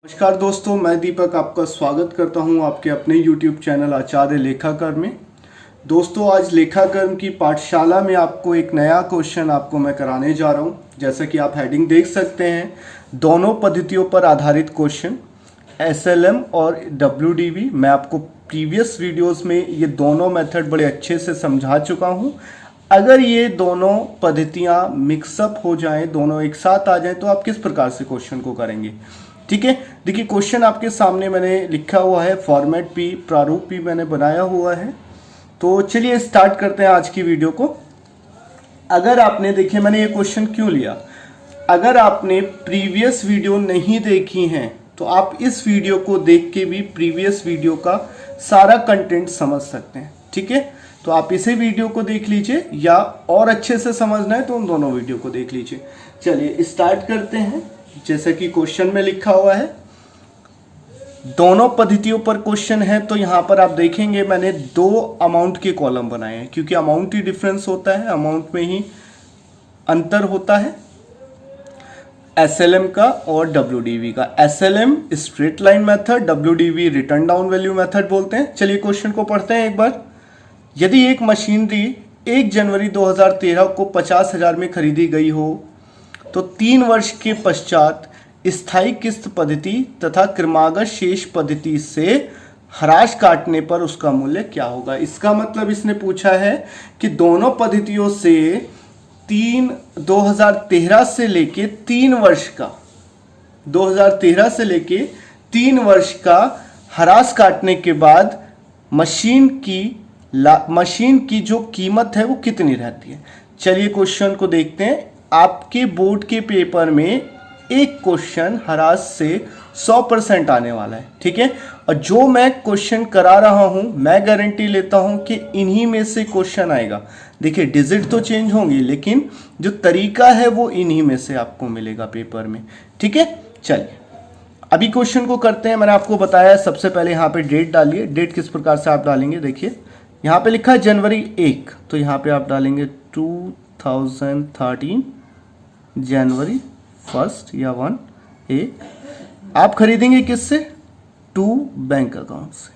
नमस्कार दोस्तों, मैं दीपक आपका स्वागत करता हूं आपके अपने YouTube चैनल आचार्य लेखाकर्म में। दोस्तों, आज लेखाकर्म की पाठशाला में आपको एक नया क्वेश्चन आपको मैं कराने जा रहा हूं। जैसा कि आप हेडिंग देख सकते हैं, दोनों पद्धतियों पर आधारित क्वेश्चन SLM और WDV। मैं आपको प्रीवियस वीडियोस में ये दोनों मेथड बड़े अच्छे से समझा चुका हूँ। अगर ये दोनों पद्धतियाँ मिक्सअप हो जाएं, दोनों एक साथ आ जाएं, तो आप किस प्रकार से क्वेश्चन को करेंगे। ठीक है, देखिए क्वेश्चन आपके सामने मैंने लिखा हुआ है, फॉर्मेट भी, प्रारूप भी मैंने बनाया हुआ है। तो चलिए स्टार्ट करते हैं आज की वीडियो को। अगर आपने देखिए मैंने ये क्वेश्चन क्यों लिया, अगर आपने प्रीवियस वीडियो नहीं देखी हैं तो आप इस वीडियो को देख के भी प्रीवियस वीडियो का सारा कंटेंट समझ सकते हैं। ठीक है, तो आप इसे वीडियो को देख लीजिए, या और अच्छे से समझना है तो उन दोनों वीडियो को देख लीजिए। चलिए स्टार्ट करते हैं। जैसा कि क्वेश्चन में लिखा हुआ है, दोनों पद्धतियों पर क्वेश्चन है। तो यहां पर आप देखेंगे मैंने दो अमाउंट के कॉलम बनाए हैं, क्योंकि अमाउंट ही डिफरेंस होता है, अमाउंट में ही अंतर होता है SLM का और WDV का। SLM straight line method, WDV return down value method बोलते हैं। चलिए क्वेश्चन को पढ़ते हैं एक बार। यदि एक मशीनरी 1 जनवरी 2013 को 50,000 में खरीदी गई हो तो 3 वर्ष के पश्चात स्थायी किस्त पद्धति तथा क्रमागत शेष पद्धति से ह्रास काटने पर उसका मूल्य क्या होगा। इसका मतलब इसने पूछा है कि दोनों पद्धतियों से 2013 से लेके 3 वर्ष का 2013 से लेके 3 वर्ष का ह्रास काटने के बाद मशीन की जो कीमत है वो कितनी रहती है। चलिए क्वेश्चन को देखते हैं। आपके बोर्ड के पेपर में एक क्वेश्चन ह्रास से 100% आने वाला है। ठीक है, और जो मैं क्वेश्चन करा रहा हूं, मैं गारंटी लेता हूं कि इन्हीं में से क्वेश्चन आएगा। देखिए डिजिट तो चेंज होंगी, लेकिन जो तरीका है वो इन्हीं में से आपको मिलेगा पेपर में। ठीक है, चलिए अभी क्वेश्चन को करते हैं। मैंने आपको बताया सबसे पहले यहाँ पे डेट डालिए। डेट किस प्रकार से आप डालेंगे, देखिए यहाँ पे लिखा है जनवरी 1, तो यहाँ पे आप डालेंगे 2013 जनवरी 1 या 1 आप खरीदेंगे किससे, टू बैंक अकाउंट से।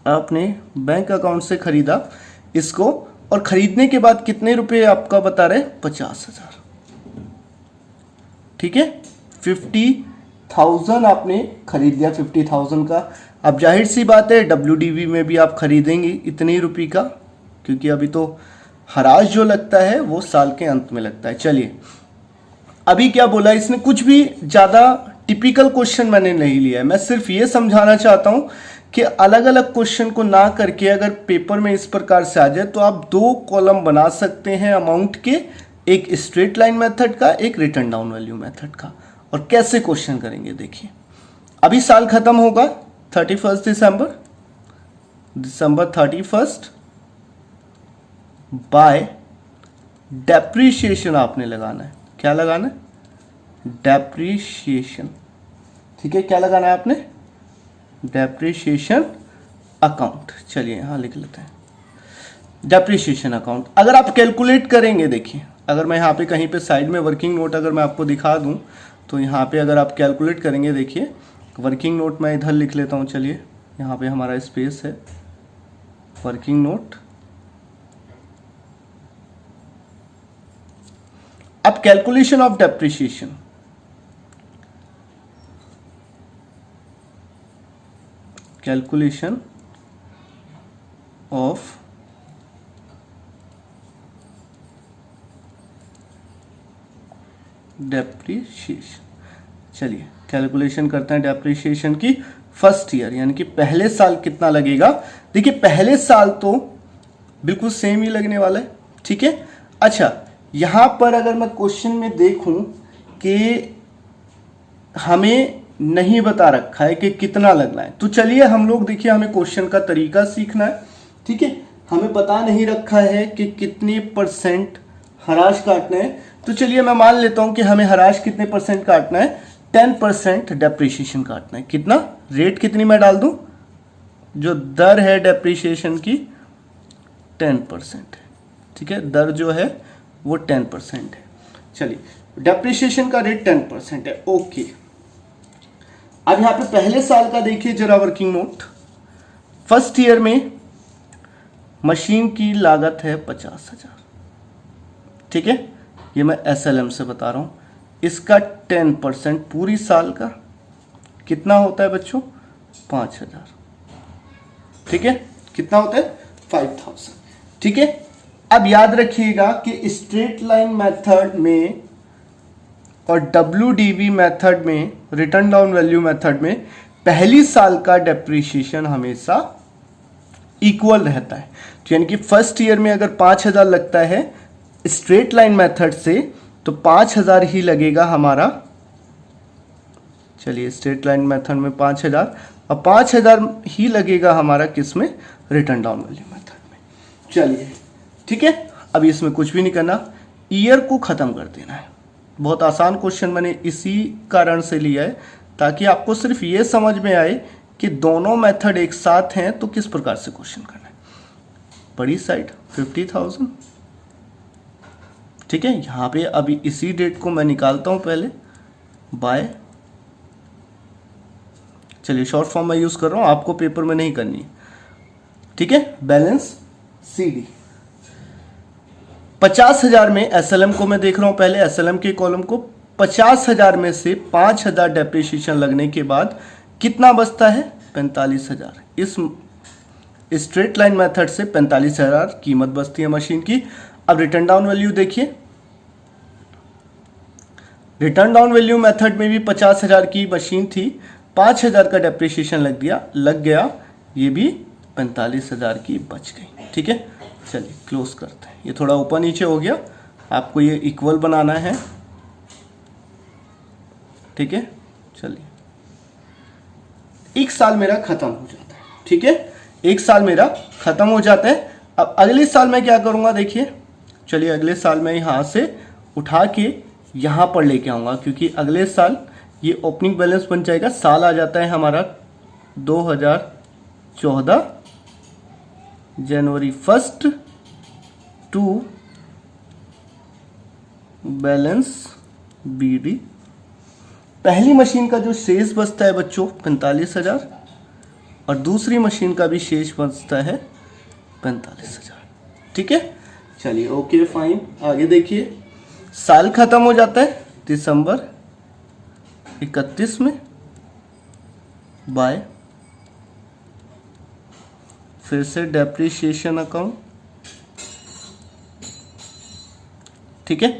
आपने बैंक अकाउंट से खरीदा इसको, और खरीदने के बाद कितने रुपए आपका बता रहे, 50,000। ठीक है, 50,000 आपने खरीद लिया, 50,000 का। अब जाहिर सी बात है WDV में भी आप खरीदेंगे इतने रुपये का, क्योंकि अभी तो ह्रास जो लगता है वो साल के अंत में लगता है। चलिए अभी क्या बोला इसने, कुछ भी ज़्यादा टिपिकल क्वेश्चन मैंने नहीं लिया है। मैं सिर्फ ये समझाना चाहता हूँ कि अलग अलग क्वेश्चन को ना करके अगर पेपर में इस प्रकार से आ जाए तो आप 2 कॉलम बना सकते हैं अमाउंट के, एक स्ट्रेट लाइन मेथड का, एक रिटर्न डाउन वैल्यू मेथड का। और कैसे क्वेश्चन करेंगे देखिए। अभी साल खत्म होगा 31 दिसंबर 31 बाय डेप्रीशिएशन आपने लगाना है। क्या लगाना है, डेप्रीशिएशन। ठीक है, क्या लगाना है आपने, डेप्रीशिएशन अकाउंट। चलिए यहां लिख लेते हैं डेप्रीशिएशन अकाउंट। अगर आप कैलकुलेट करेंगे, देखिए अगर मैं यहाँ पे कहीं पे साइड में वर्किंग नोट अगर मैं आपको दिखा दूं, तो यहाँ पे अगर आप कैलकुलेट करेंगे, देखिए वर्किंग नोट मैं इधर लिख लेता हूँ। चलिए यहाँ पे हमारा स्पेस है, वर्किंग नोट। अब calculation of depreciation, calculation of depreciation. चलिए कैलकुलेशन करते हैं डेप्रिसिएशन की फर्स्ट ईयर, यानी कि पहले साल कितना लगेगा। देखिए पहले साल तो बिल्कुल सेम ही लगने वाला है। ठीक है, अच्छा यहां पर अगर मैं क्वेश्चन में देखूं कि हमें नहीं बता रखा है कि कितना लगना है, तो चलिए हम लोग देखिए हमें क्वेश्चन का तरीका सीखना है। ठीक है, हमें बता नहीं रखा है कि कितने % ह्रास काटना है, तो चलिए मैं मान लेता हूं कि हमें ह्रास कितने % काटना है, 10% डेप्रिसिएशन काटना है। कितना, रेट कितनी मैं डाल दूं, जो दर है डेप्रिसिएशन की 10% है। ठीक है, दर जो है वो 10% है। चलिए डेप्रिसिएशन का रेट 10% है। ओके, अब यहाँ पे पहले साल का देखिए जरा वर्किंग नोट। फर्स्ट ईयर में मशीन की लागत है 50,000, ठीक है, ये मैं SLM से बता रहा हूं। इसका 10% पूरी साल का कितना होता है बच्चों? 5,000, ठीक है, कितना होता है? 5,000, ठीक है। अब याद रखिएगा कि स्ट्रेट लाइन मेथड में और WDV मेथड में, रिटर्न डाउन वैल्यू मेथड में, पहली साल का डेप्रीशिएशन हमेशा इक्वल रहता है। तो यानी कि फर्स्ट ईयर में अगर 5,000 लगता है स्ट्रेट लाइन मेथड से, तो 5,000 ही लगेगा हमारा, चलिए स्ट्रेट लाइन मेथड में 5,000, और 5,000 ही लगेगा हमारा किस में? रिटर्न डाउन वैल्यू मेथड में। चलिए ठीक है, अभी इसमें कुछ भी नहीं करना, ईयर को खत्म कर देना है। बहुत आसान क्वेश्चन मैंने इसी कारण से लिया है ताकि आपको सिर्फ ये समझ में आए कि दोनों मेथड एक साथ हैं तो किस प्रकार से क्वेश्चन करना है। बड़ी साइड 50,000, ठीक है। यहाँ पे अभी इसी डेट को मैं निकालता हूँ पहले, बाय, चलिए शॉर्ट फॉर्म में यूज कर रहा हूँ, आपको पेपर में नहीं करनी है, ठीक है। बैलेंस CD 50,000 में SLM को मैं देख रहा हूं, पहले SLM के कॉलम को 50,000 में से 5,000 डेप्रिसिएशन लगने के बाद कितना बचता है? 45,000। इस स्ट्रेट लाइन मेथड से 45,000 कीमत बचती है मशीन की। अब रिटर्न डाउन वैल्यू देखिए, रिटर्न डाउन वैल्यू मेथड में भी 50,000 की मशीन थी, 5,000 का डेप्रिसिएशन लग गया, ये भी 45,000 की बच गई, ठीक है। चलिए क्लोज करते हैं, ये थोड़ा ऊपर नीचे हो गया, आपको ये इक्वल बनाना है, ठीक है। चलिए एक साल मेरा खत्म हो जाता है, ठीक है, एक साल मेरा खत्म हो जाता है। अब अगले साल मैं क्या करूंगा देखिए, चलिए अगले साल मैं यहां से उठा के यहां पर लेके आऊंगा, क्योंकि अगले साल ये ओपनिंग बैलेंस बन जाएगा। साल आ जाता है हमारा 2014 जनवरी 1 टू बैलेंस BD। पहली मशीन का जो शेष बचता है बच्चों 45,000, और दूसरी मशीन का भी शेष बचता है 45,000, ठीक है। चलिए ओके फाइन, आगे देखिए, साल खत्म हो जाता है दिसंबर 31 में, बाय, फिर से डेप्रिसिएशन अकाउंट, ठीक है।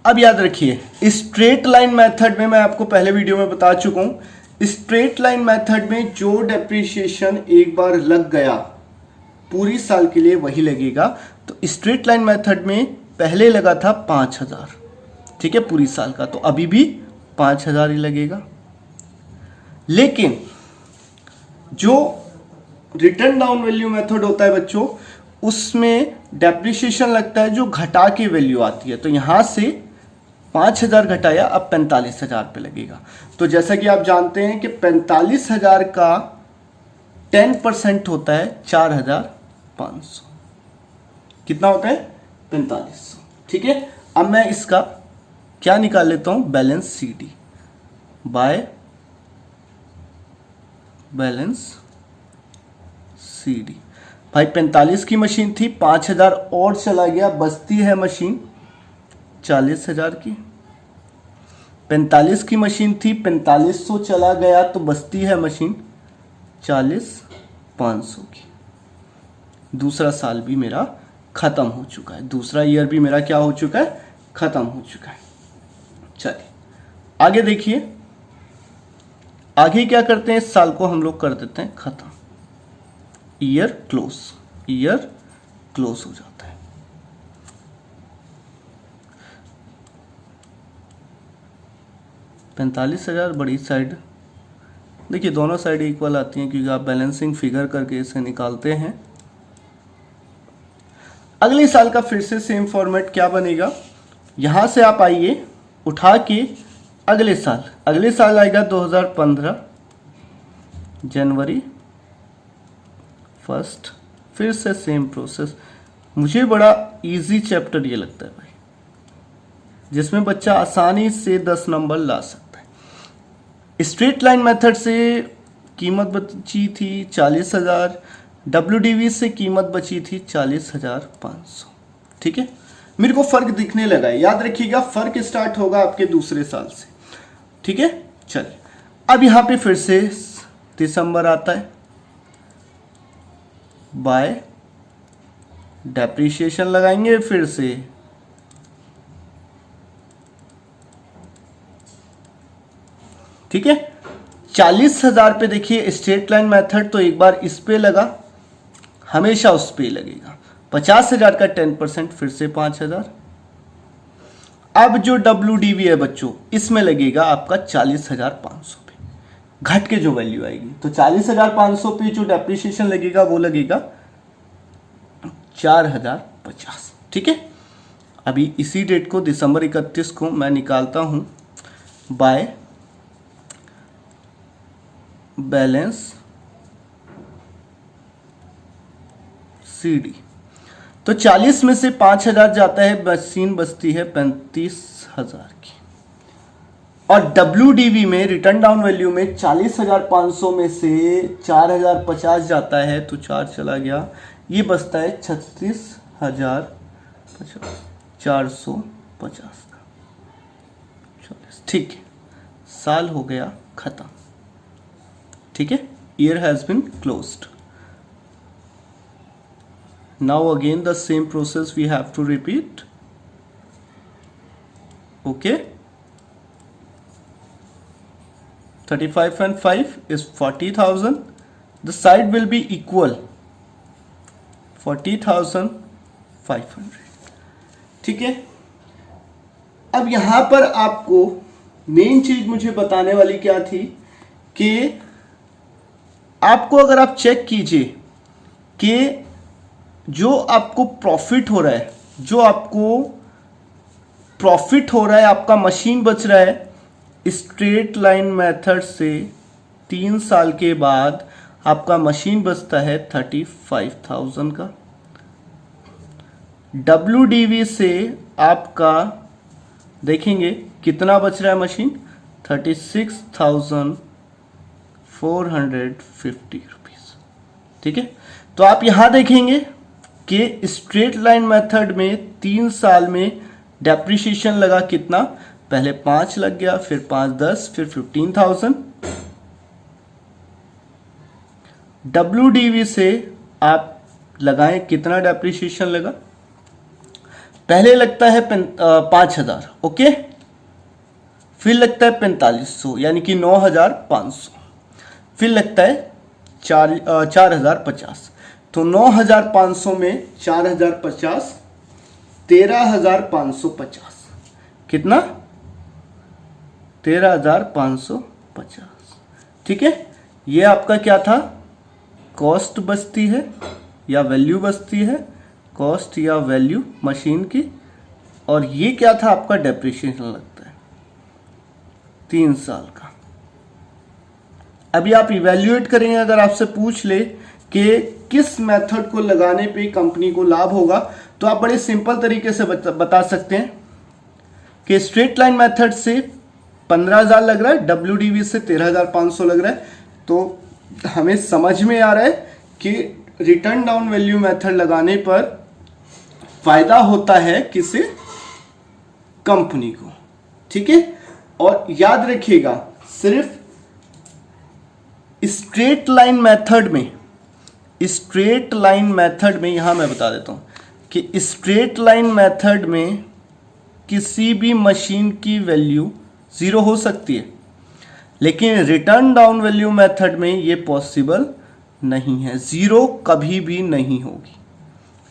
अब याद रखिए स्ट्रेट लाइन मेथड में, मैं आपको पहले वीडियो में बता चुका हूं, स्ट्रेट लाइन मेथड में जो डेप्रिसिएशन एक बार लग गया पूरी साल के लिए वही लगेगा। तो स्ट्रेट लाइन मेथड में पहले लगा था 5,000, ठीक है, पूरी साल का, तो अभी भी 5,000 ही लगेगा। लेकिन जो रिटर्न डाउन वैल्यू मेथड होता है बच्चों, उसमें डेप्रिसिएशन लगता है जो घटा के वैल्यू आती है। तो यहां से 5,000 घटाया, अब 45,000 पे लगेगा। तो जैसा कि आप जानते हैं कि 45,000 का 10% होता है 4,500, कितना होता है? 4500, ठीक है। अब मैं इसका क्या निकाल लेता हूं? Balance CD by balance CD। भाई 45 की मशीन थी, 5,000 और चला गया, बचती है मशीन 40,000 की। 45 की मशीन थी, 4500 चला गया तो बचती है मशीन 40,500 की। दूसरा साल भी मेरा खत्म हो चुका है, दूसरा ईयर भी मेरा क्या हो चुका है? खत्म हो चुका है। चलिए आगे देखिए, आगे क्या करते हैं, इस साल को हम लोग कर देते हैं खत्म, ईयर क्लोज, ईयर क्लोज हो जाता है। $45,000 बड़ी साइड, देखिए दोनों साइड इक्वल आती हैं क्योंकि आप बैलेंसिंग फिगर करके इसे निकालते हैं। अगले साल का फिर से सेम फॉर्मेट क्या बनेगा, यहां से आप आइए उठा के अगले साल आएगा 2015 जनवरी 1, फिर से सेम प्रोसेस। मुझे बड़ा इजी चैप्टर ये लगता है भाई, जिसमें बच्चा आसानी से 10 नंबर ला सकता है। स्ट्रेट लाइन मेथड से कीमत बची थी 40,000, WDV से कीमत बची थी 40,500। ठीक है, मेरे को फर्क दिखने लगा है, याद रखिएगा फर्क स्टार्ट होगा आपके दूसरे साल से। ठीक है, चलिए अब यहां पे फिर से दिसंबर आता है, बाय डेप्रिसिएशन लगाएंगे फिर से। ठीक है, 40,000 पे देखिए स्ट्रेट लाइन मेथड तो एक बार इस पे लगा, हमेशा उस पे लगेगा। 50,000 का 10% फिर से 5,000। अब जो WDV है बच्चों, इसमें लगेगा आपका 40,500 पे, घट के जो वैल्यू आएगी। तो 40,500 पे जो डेप्रिसिएशन लगेगा वो लगेगा 4,050। ठीक है, अभी इसी डेट को दिसंबर 31 को मैं निकालता हूं बाय बैलेंस CD। तो 40 में से 5,000 जाता है, मशीन बचती है 35,000 की। और WDV में रिटर्न डाउन वैल्यू में 40,500 में से 4,050 जाता है, तो 4 चला गया, ये बचता है 36,450 का। ठीक है, साल हो गया खत्म। ठीक है, year has been closed. Now again the same process we have to repeat. Okay, 35 and 5 is 40,000. The side will be equal 40,500. ठीक है, अब यहां पर आपको मेन चीज मुझे बताने वाली क्या थी कि आपको अगर आप चेक कीजिए कि जो आपको प्रॉफिट हो रहा है, आपका मशीन बच रहा है, स्ट्रेट लाइन मेथड से 3 साल के बाद आपका मशीन बचता है 35,000 का। WDV से आपका देखेंगे कितना बच रहा है मशीन, 36,450 रुपीज। ठीक है, तो आप यहां देखेंगे कि स्ट्रेट लाइन मेथड में 3 साल में डेप्रिसिएशन लगा कितना, पहले 5 लग गया, फिर 5 10, फिर 15,000। WDV से आप लगाएं कितना डेप्रिसिएशन लगा, पहले लगता है 5,000, ओके, फिर लगता है 4,500 यानी कि 9,500, फिर लगता है 4,050। तो 9,500 में 4,050 13,550, कितना, 13,550। ठीक है, ये आपका क्या था, कॉस्ट बचती है या वैल्यू बचती है, कॉस्ट या वैल्यू मशीन की, और ये क्या था आपका डेप्रिसिएशन लगता है 3 साल का। अभी आप इवैल्यूएट करेंगे, अगर आपसे पूछ ले कि किस मेथड को लगाने पे कंपनी को लाभ होगा, तो आप बड़े सिंपल तरीके से बता सकते हैं कि स्ट्रेट लाइन मेथड से 15,000 लग रहा है, WDV से 13,500 लग रहा है। तो हमें समझ में आ रहा है कि रिटर्न डाउन वैल्यू मेथड लगाने पर फायदा होता है किसे, कंपनी को। ठीक है, और याद रखिएगा सिर्फ स्ट्रेट लाइन मेथड में यहां मैं बता देता हूं कि स्ट्रेट लाइन मेथड में किसी भी मशीन की वैल्यू 0 हो सकती है, लेकिन रिटर्न डाउन वैल्यू मेथड में ये पॉसिबल नहीं है, 0 कभी भी नहीं होगी।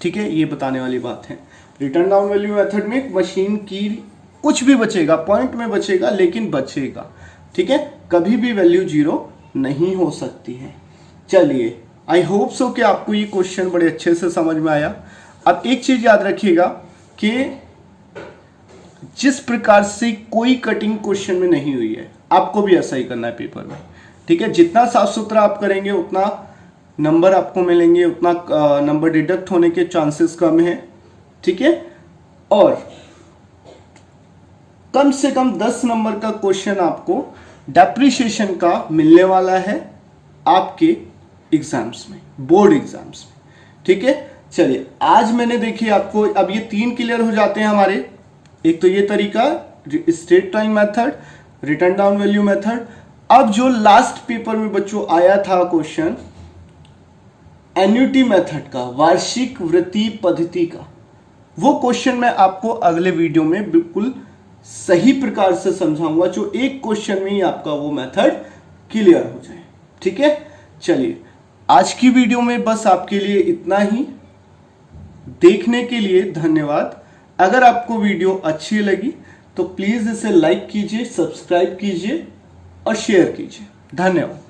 ठीक है, ये बताने वाली बात है। रिटर्न डाउन वैल्यू मेथड में मशीन की कुछ भी बचेगा, पॉइंट में बचेगा, लेकिन बचेगा। ठीक है, कभी भी वैल्यू 0 नहीं हो सकती है। चलिए, आई होप सो कि आपको ये क्वेश्चन बड़े अच्छे से समझ में आया। अब एक चीज याद रखिएगा कि जिस प्रकार से कोई कटिंग क्वेश्चन में नहीं हुई है, आपको भी ऐसा ही करना है पेपर में। ठीक है, जितना साफ सुथरा आप करेंगे उतना नंबर आपको मिलेंगे, उतना नंबर डिडक्ट होने के चांसेस कम है। ठीक है, और कम से कम 10 नंबर का क्वेश्चन आपको डेप्रिसिएशन का मिलने वाला है आपके एग्जाम्स में, बोर्ड एग्जाम्स में। ठीक है, चलिए आज मैंने देखिए आपको, अब ये 3 क्लियर हो जाते हैं हमारे। एक तो ये तरीका straight time method, return down value method. अब जो लास्ट पेपर में बच्चों आया था क्वेश्चन एन्युटी मेथड का, वार्षिक वृत्ति पद्धति का, वो क्वेश्चन मैं आपको अगले वीडियो में बिल्कुल सही प्रकार से समझाऊंगा, जो एक क्वेश्चन में ही आपका वो मेथड क्लियर हो जाए। ठीक है, चलिए आज की वीडियो में बस आपके लिए इतना ही। देखने के लिए धन्यवाद। अगर आपको वीडियो अच्छी लगी तो प्लीज इसे लाइक कीजिए, सब्सक्राइब कीजिए और शेयर कीजिए। धन्यवाद।